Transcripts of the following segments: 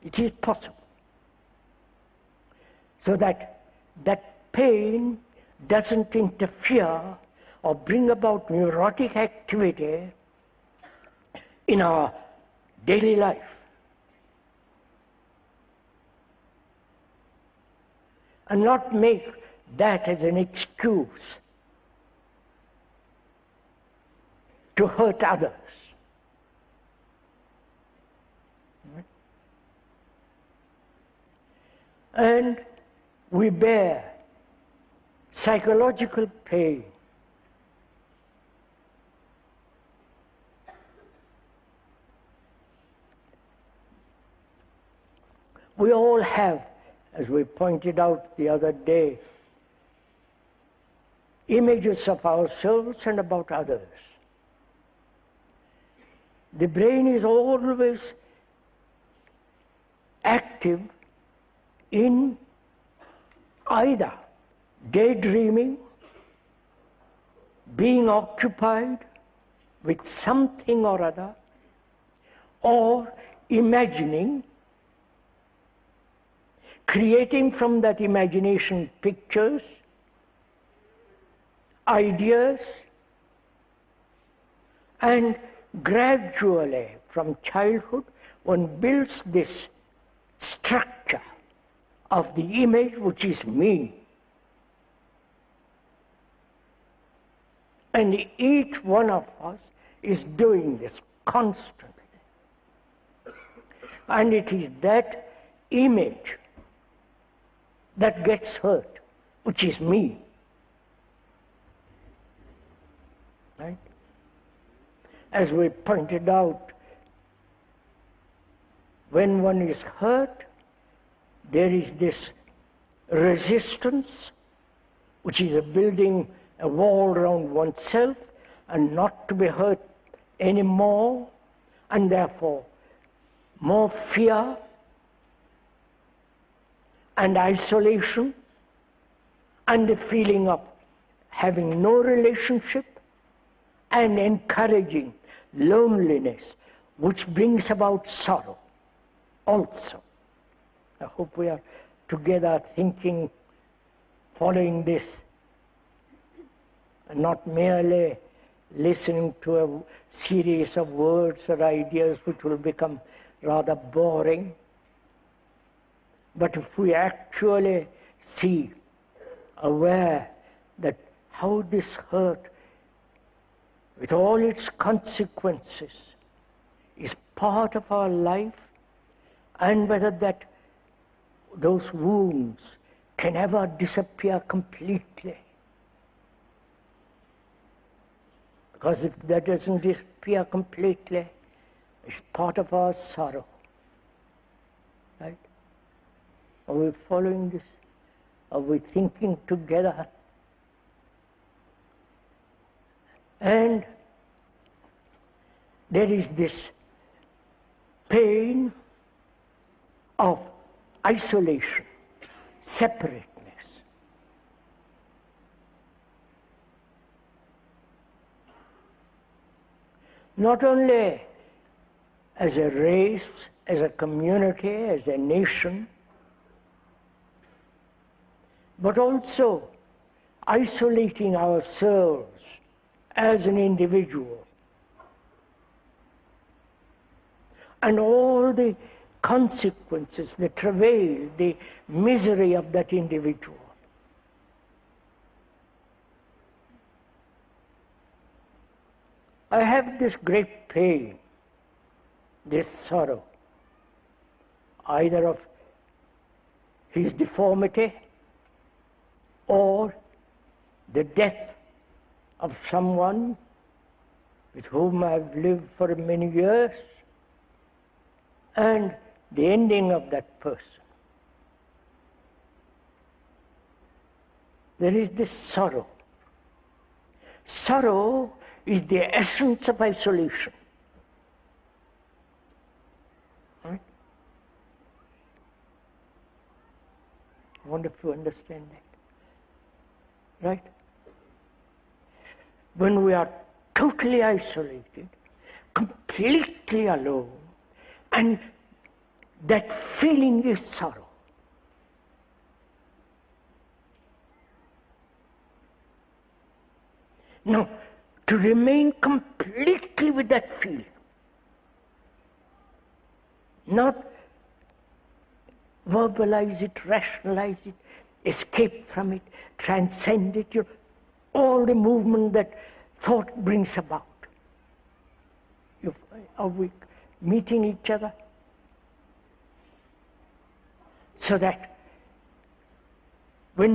It is possible. So that pain doesn't interfere or bring about neurotic activity in our daily life. And not make that as an excuse to hurt others. And we bear psychological pain. We all have, as we pointed out the other day, images of ourselves and about others. The brain is always active in either daydreaming, being occupied with something or other, or imagining, creating from that imagination pictures, ideas, and gradually from childhood one builds this structure of the image which is me. And each one of us is doing this constantly. And it is that image that gets hurt, which is me. Right? As we pointed out, when one is hurt, there is this resistance, which is building a wall around oneself and not to be hurt anymore, and therefore more fear and isolation and the feeling of having no relationship and encouraging loneliness, which brings about sorrow also. I hope we are together thinking, following this, and not merely listening to a series of words or ideas which will become rather boring. But if we actually see, aware that how this hurt, with all its consequences, is part of our life, and whether those wounds can ever disappear completely. Because if that doesn't disappear completely, it's part of our sorrow. Right? Are we following this? Are we thinking together? And there is this pain of isolation, separateness. Not only as a race, as a community, as a nation, but also isolating ourselves as an individual. And all the consequences, the travail, the misery of that individual. I have this great pain, this sorrow, either of his deformity or the death of someone with whom I've lived for many years, and the ending of that person. There is this sorrow. Sorrow is the essence of isolation. Right? I wonder if you understand that. Right? When we are totally isolated, completely alone, and that feeling is sorrow. Now, to remain completely with that feeling, not verbalize it, rationalize it, escape from it, transcend it, all the movement that thought brings about. Are we meeting each other? So that when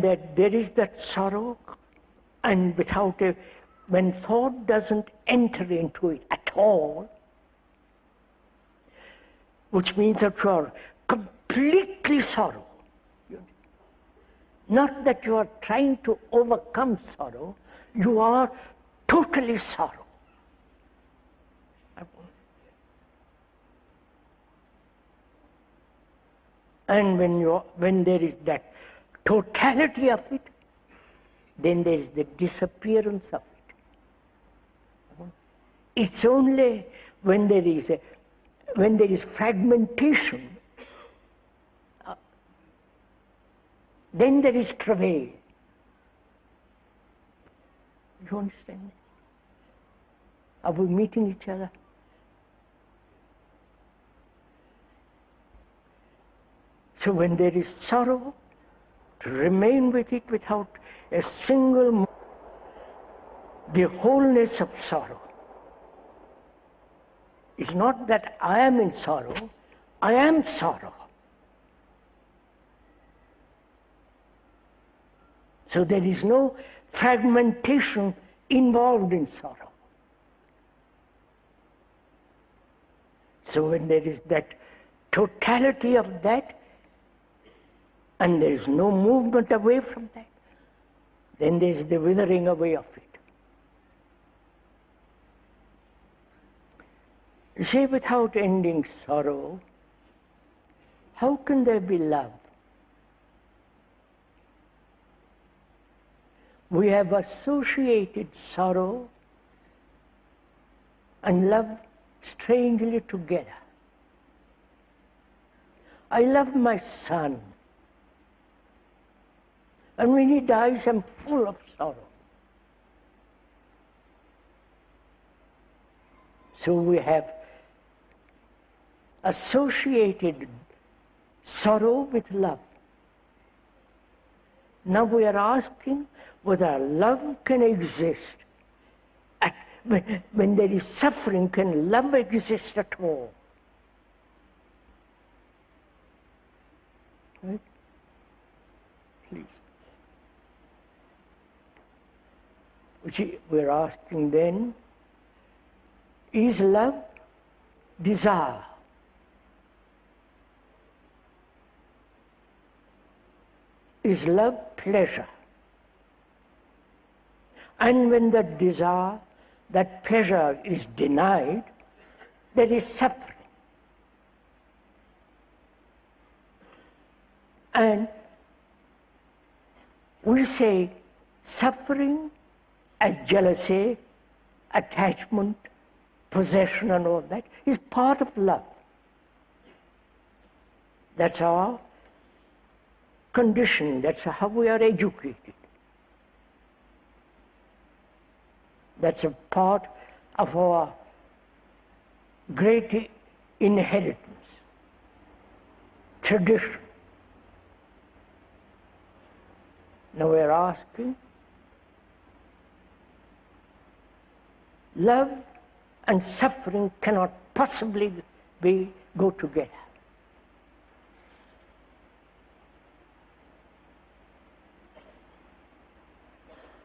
there is that sorrow, and when thought doesn't enter into it at all, which means that you are completely sorrow. Not that you are trying to overcome sorrow, you are totally sorrow. And when there is that totality of it, then there is the disappearance of it. It's only when there is fragmentation, then there is travail. You understand? Are we meeting each other? So when there is sorrow, to remain with it without a single the wholeness of sorrow. It's not that I am in sorrow, I am sorrow. So there is no fragmentation involved in sorrow. So when there is that totality of that, and there is no movement away from that, then there is the withering away of it. You see, without ending sorrow, how can there be love? We have associated sorrow and love strangely together. I love my son, and when he dies, I'm full of sorrow. So we have associated sorrow with love. Now we are asking whether love can exist. When there is suffering, can love exist at all? Right? Please. We're asking then, is love desire? Is love pleasure? And when that desire, that pleasure is denied, there is suffering. And we say suffering as jealousy, attachment, possession and all that is part of love. That's our condition, that's how we are educated. That's a part of our great inheritance, tradition. Now we're asking, love and suffering cannot possibly go together.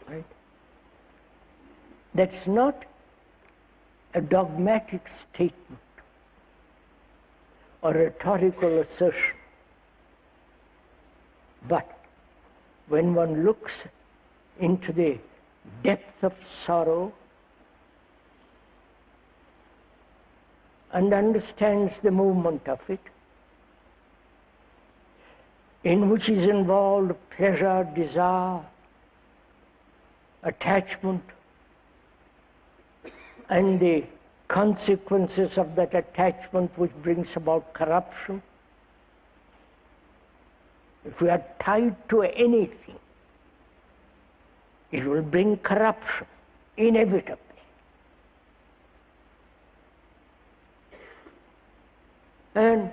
Right? That's not a dogmatic statement or rhetorical assertion. But when one looks into the depth of sorrow and understands the movement of it, in which is involved pleasure, desire, attachment, and the consequences of that attachment which brings about corruption. If we are tied to anything, it will bring corruption, inevitably. And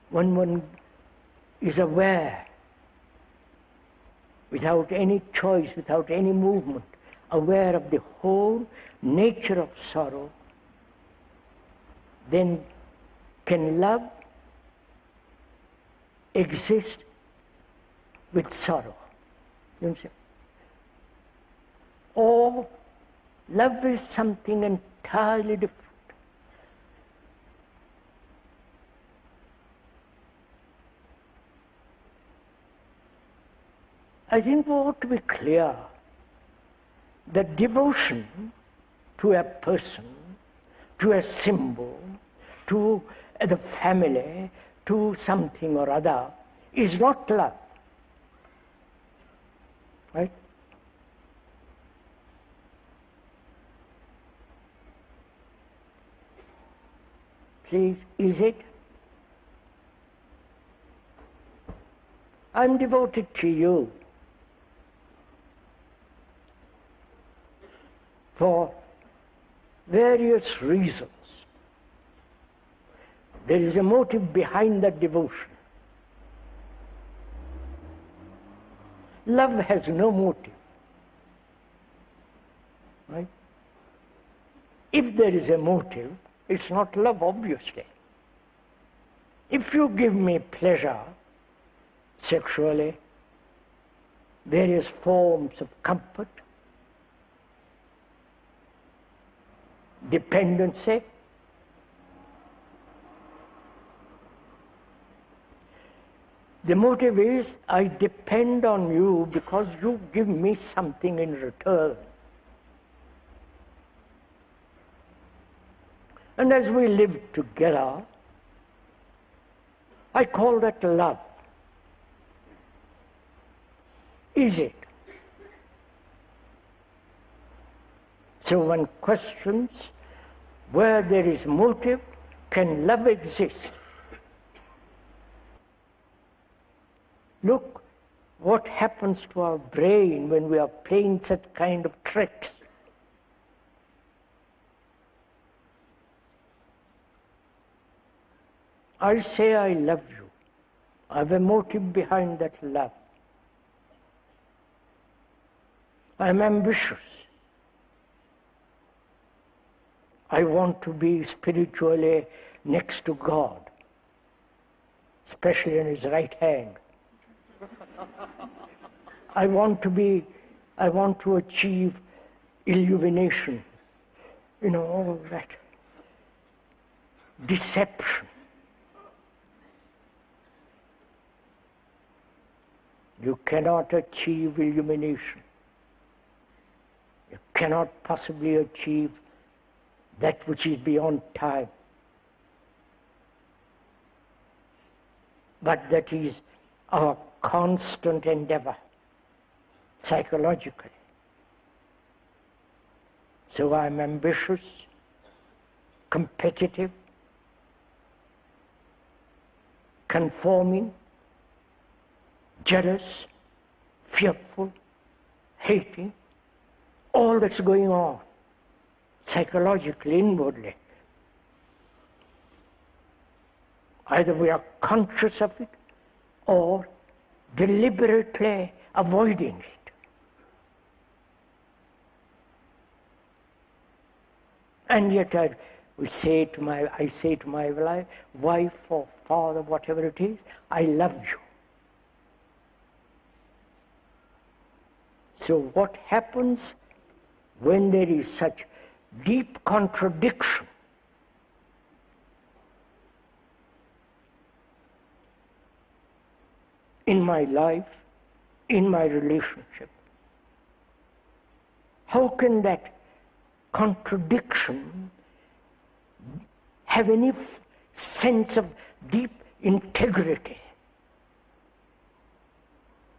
when one is aware, without any choice, without any movement, aware of the whole nature of sorrow, then can love exist with sorrow? You understand? Or love is something entirely different. I think we ought to be clear that devotion to a person, to a symbol, to the family, to something or other, is not love. Right? Please, is it? I'm devoted to you for various reasons. There is a motive behind that devotion. Love has no motive. Right? If there is a motive, it's not love, obviously. If you give me pleasure sexually, various forms of comfort, dependency, the motive is I depend on you because you give me something in return. And as we live together, I call that love. Is it? So one questions where there is motive, can love exist? Look what happens to our brain when we are playing such kind of tricks. I say I love you. I have a motive behind that love. I am ambitious. I want to be spiritually next to God, especially in His right hand. I want to achieve illumination, all that deception. You cannot achieve illumination. You cannot possibly achieve that which is beyond time. But that is our constant endeavor, psychologically. So I'm ambitious, competitive, conforming, jealous, fearful, hating, all that's going on, psychologically, inwardly. Either we are conscious of it or deliberately avoiding it. And yet I say to my wife or father, whatever it is, I love you. So what happens when there is such deep contradiction? In my life, in my relationship, how can that contradiction have any sense of deep integrity?